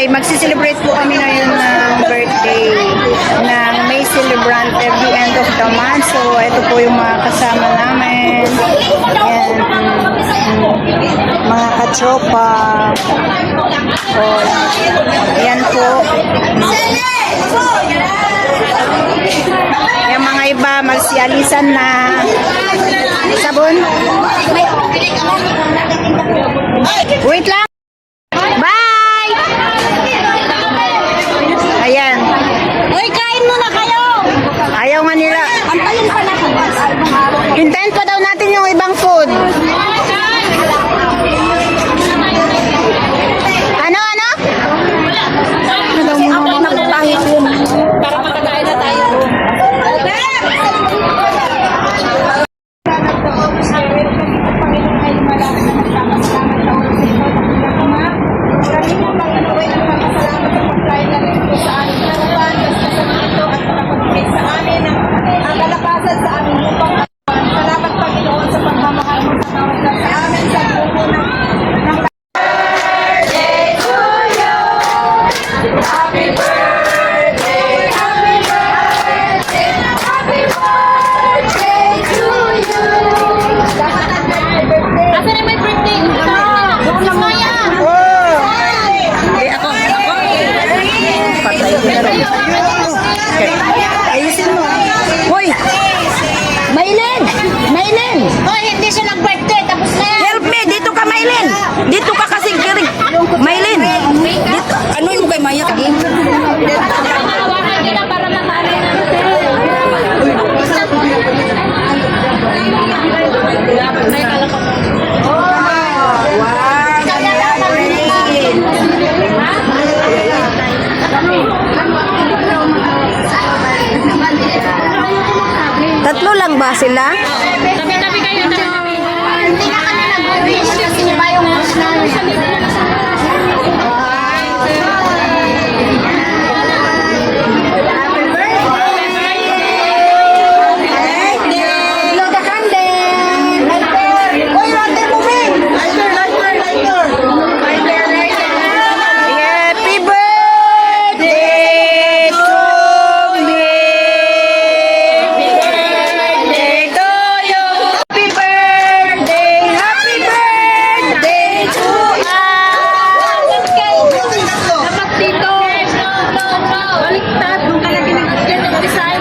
ay magsiselebrate po kami ngayon ng birthday ng May Celebrant at the end of the month. So, ito po yung mga kasama namin. Ayan, mga katropa. So, ayan po. Yung mga iba, magsialisan na. Sabon? Wait lang. Bye! Ayan. Uy, kain muna kayo! Ayaw nga nila. Antayin pa natin. Hintayin pa daw natin yung ibang food. Ano? Kasi ako nagpahit yun. Para makakain na tayo. Ayusin mo. Hoy! Maylin! Maylin! Hoy, hindi siya nag-birthday. Tapos na yan. Help me! Dito ka, Maylin! Dito ka kasi kirig! Maylin! Dito! Ano yung kay Maya? Hawakan nila para makain. Tatlo lang ba sila? Tabi-tabi kayo. Hindi na kami nag-wish kasi iba yung wish namin. Happy birthday to me. Happy birthday to you. Happy birthday to us. Dapat dito. Baliktad. Doon ka na ginagyan ng design.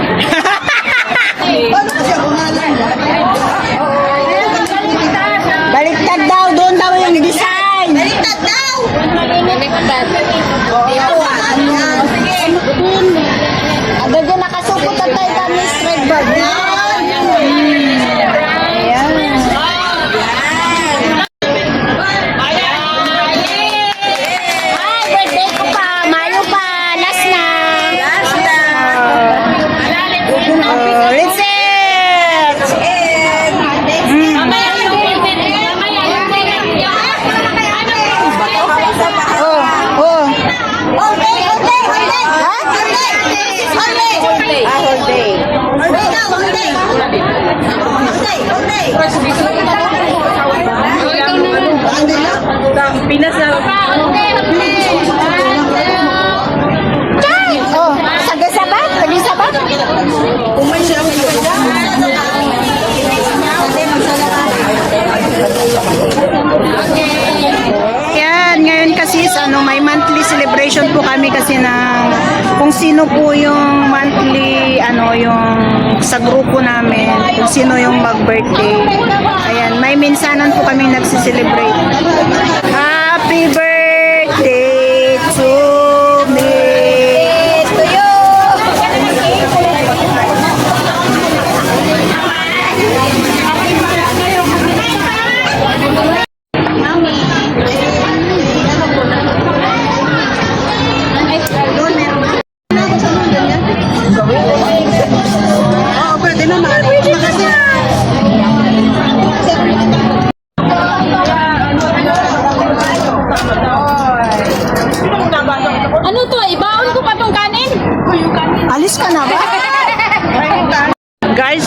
Baliktad daw, doon daw yung design. Baliktad. Agad nakasupot at tayo kami straight bird. Ay, birthday ko pa. Mayo pa. Last na. Reset! Mamaya yung birthday. Mamaya yung birthday. Oh. Whole day. Oh, sabi-sabat? Sabi-sabat? Yan, ngayon kasi may monthly celebration po kami kasi ng kung sino po yung monthly yung sa grupo namin, kung sino yung mag-birthday. Ayan, may minsanan po kami nagsiselebrate. Happy birthday to me. To you. Ano to? Ibaon ko pa tong kanin? Alis ka na ba? Guys,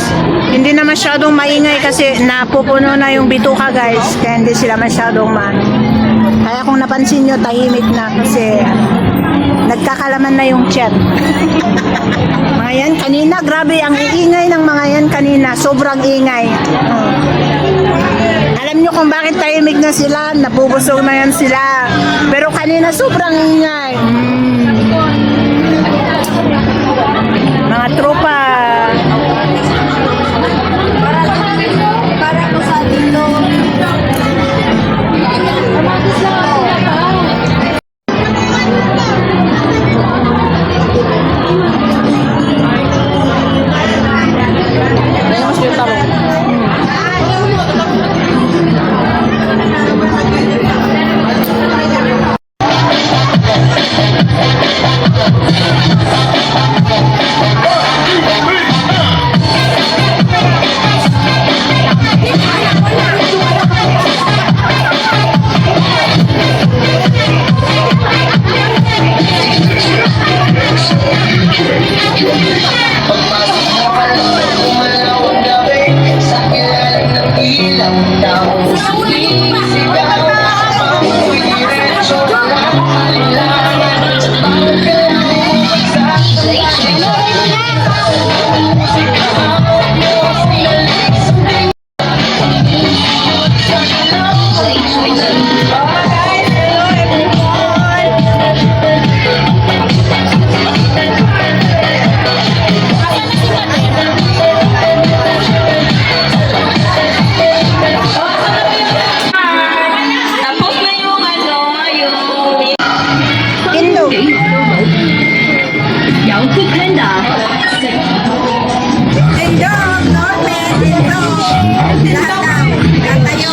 hindi na masyadong maingay kasi napupuno na yung bituka guys. Kaya hindi sila masyadong Kaya kung napansin nyo, tahimik na kasi nagkakalaman na yung chat. Mga yan, kanina, grabe, ang iingay ng mga yan kanina. Sobrang ingay. Alam nyo kung bakit tahimik na sila, napubusog na yan sila. Pero kanina, sobrang ingay. Mga tropa. Para ko sa dito. Kindog. Tindog, Norte, tindog. Lahat tayo.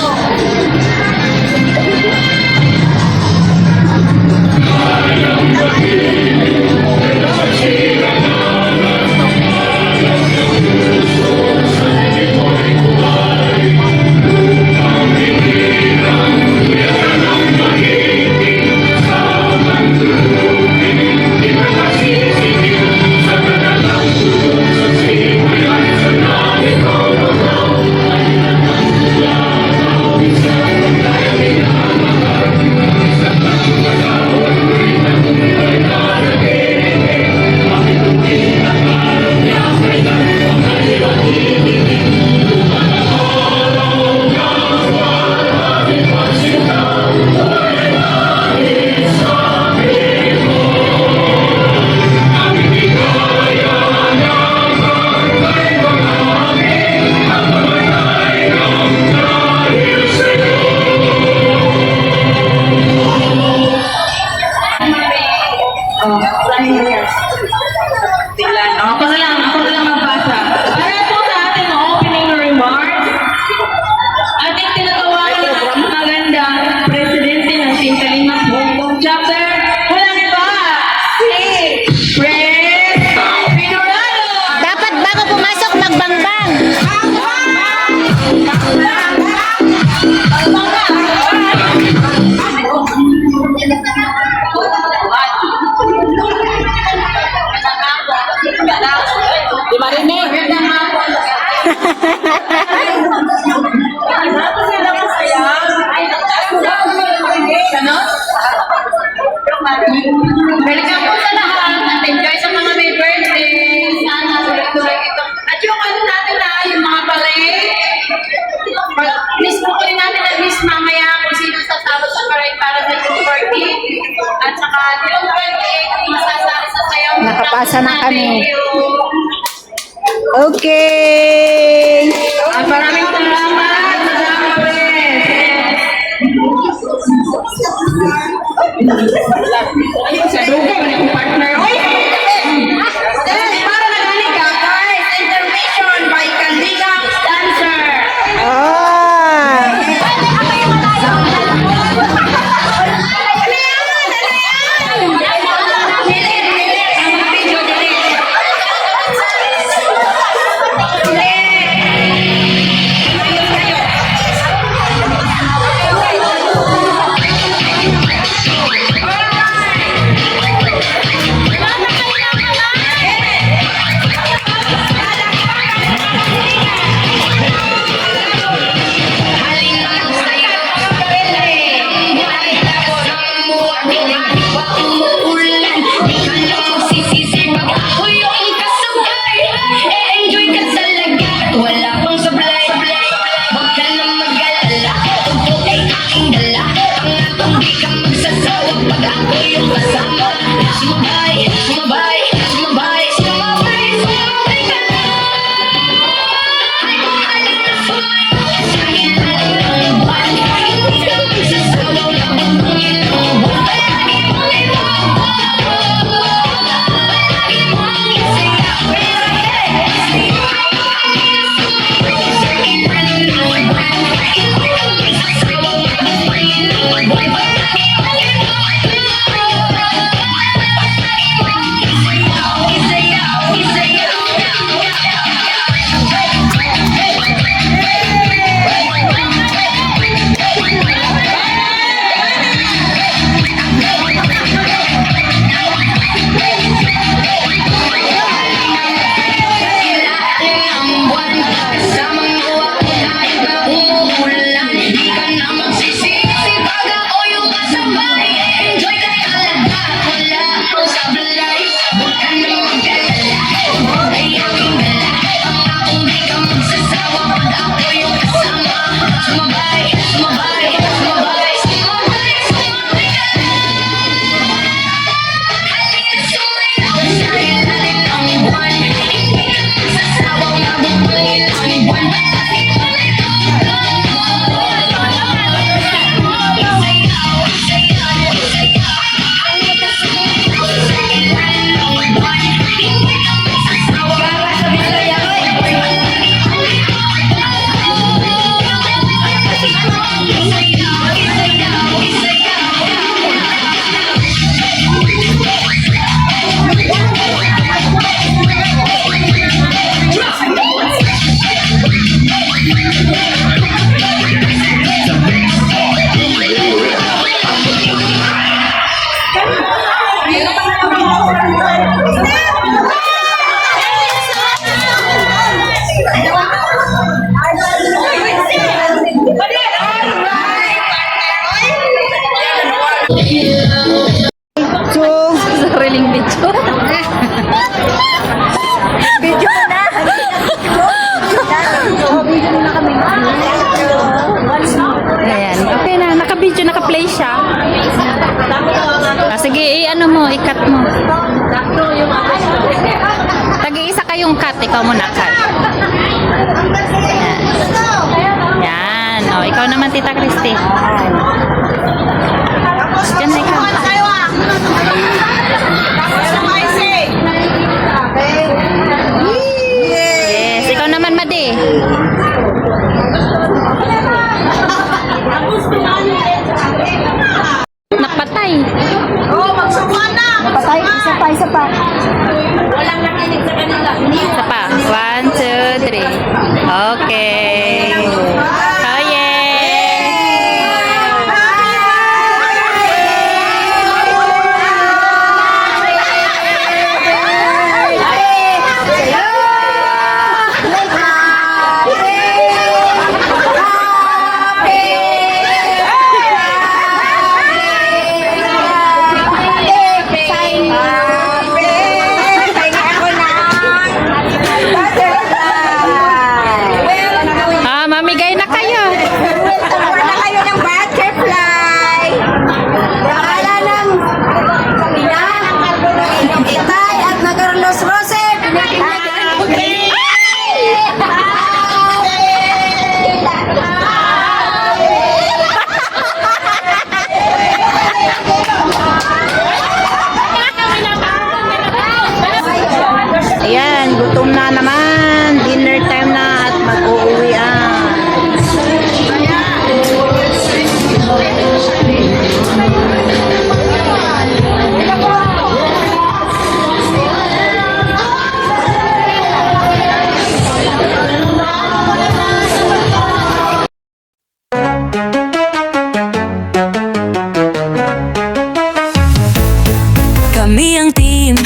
Ako na lang magbasa. Para po sa ating opening remarks, ating tinatawagan ang magandang presidente ng Sintalimas Hong Kong Chapter. Walang iba, si Fred Pinorado. Dapat bago pumasok, magbangbang. Di marinig. Magandang hapon. Welcome po sa lahat at enjoy sa mga may birthday. Sana tuloy-tuloy ito. At yung ano natin na, yung mga balay, miss po rin natin at miss mamaya kung sino sasalo sa parade para sa June 14. At saka June 28, masasali sa sayaw. Nakapasa na kami. Thank you. Okay. At maraming salamat. Salamat ulit. Sa dugo, wala kong partner. Uy! Para nagaling ka, guys. Intermission by Kandigang Dancer. Ah. Para So, Sariling video. Video mo na. Ayan. Okay na. Naka-video, naka-play siya. Sige, ano mo, i-cut mo. Tag-iisa kayong cut. Ikaw muna cut. Ayan. Yan. O, ikaw naman, Tita Christy. Diyan na ikaw. Yes, ikaw naman, Madi. Napatay. Patay, isa pa. Isa pa. 1, 2, 3. Okay. Oh, yeah. Mamigay na kayo. Wala kayo ng butterfly. Nakala ng Itay at na Carlos Rosep. ayan, gutom na naman. Dinner time na at mag-uuwian. Kami ang team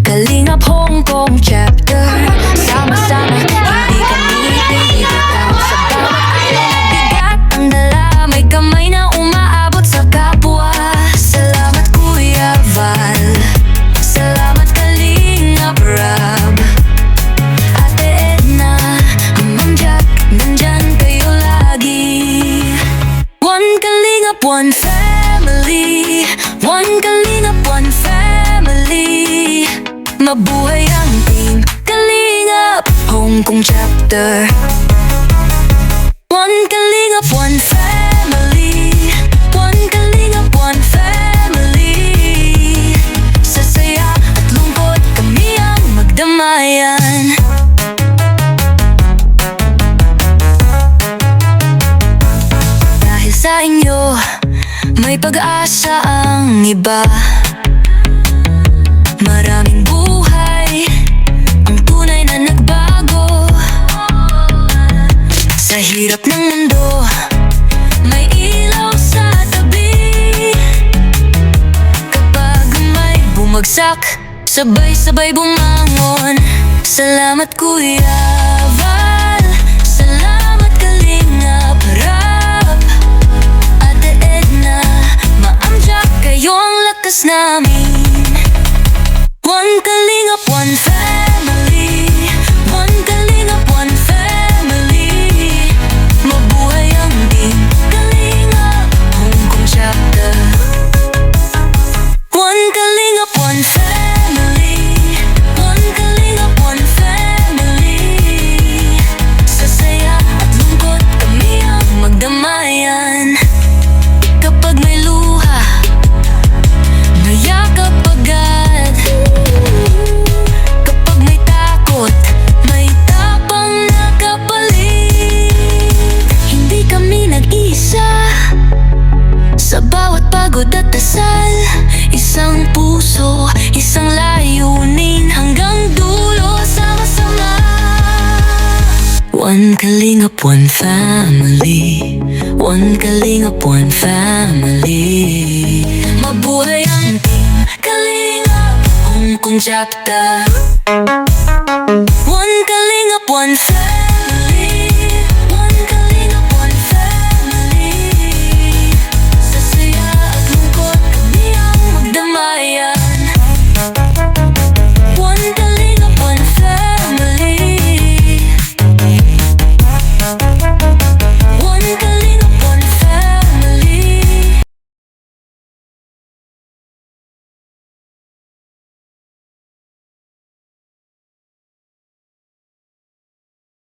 Kalingap Hong Kong chapter. Sama-sama, hindi kami bibitaw. Sa bawat bigat ang dala, may kamay na umaabot sa kapwa. Salamat Kuya Val, salamat Kalingap Rab, Ate Edna, Ma'am Jack, nandyan kayo lagi. One Kalingap, one family. One Kalingap, one family. Mabuhay ang team Kalingap Hong Kong chapter. One Kalingap, one family. One Kalingap, one family. Sa saya at lungkot kami ang magdamayan. Dahil sa inyo may pag-asa ang iba. Maraming buhay ang tunay na nagbago. Sa hirap ng mundo may ilaw sa tabi. Kapag may bumagsak, sabay-sabay bumangon. Salamat Kuya Val, salamat Kalingap Rab, Ate Edna, Ma'am Jack, kayo ang lakas namin. One Kalingap, one family. One Kalingap, one family. Mabuhay ang team Kalingap Hong Kong chapter. One Kalingap, one family. One Kalingap, one family. Sa saya at lungkot kami ang magdamayan. Kapag may luha, nayakap agad. Kapag may takot, may tapang nakapalit. Hindi kami nag-isa sa bawat pagod at dasal. Isang puso, isang layunin, hanggang dulo sama-sama. One Kalingap, one family. One Kalingap, one family. Mabuhay ang team Kalingap Hong Kong chapter. One Kalingap, one family.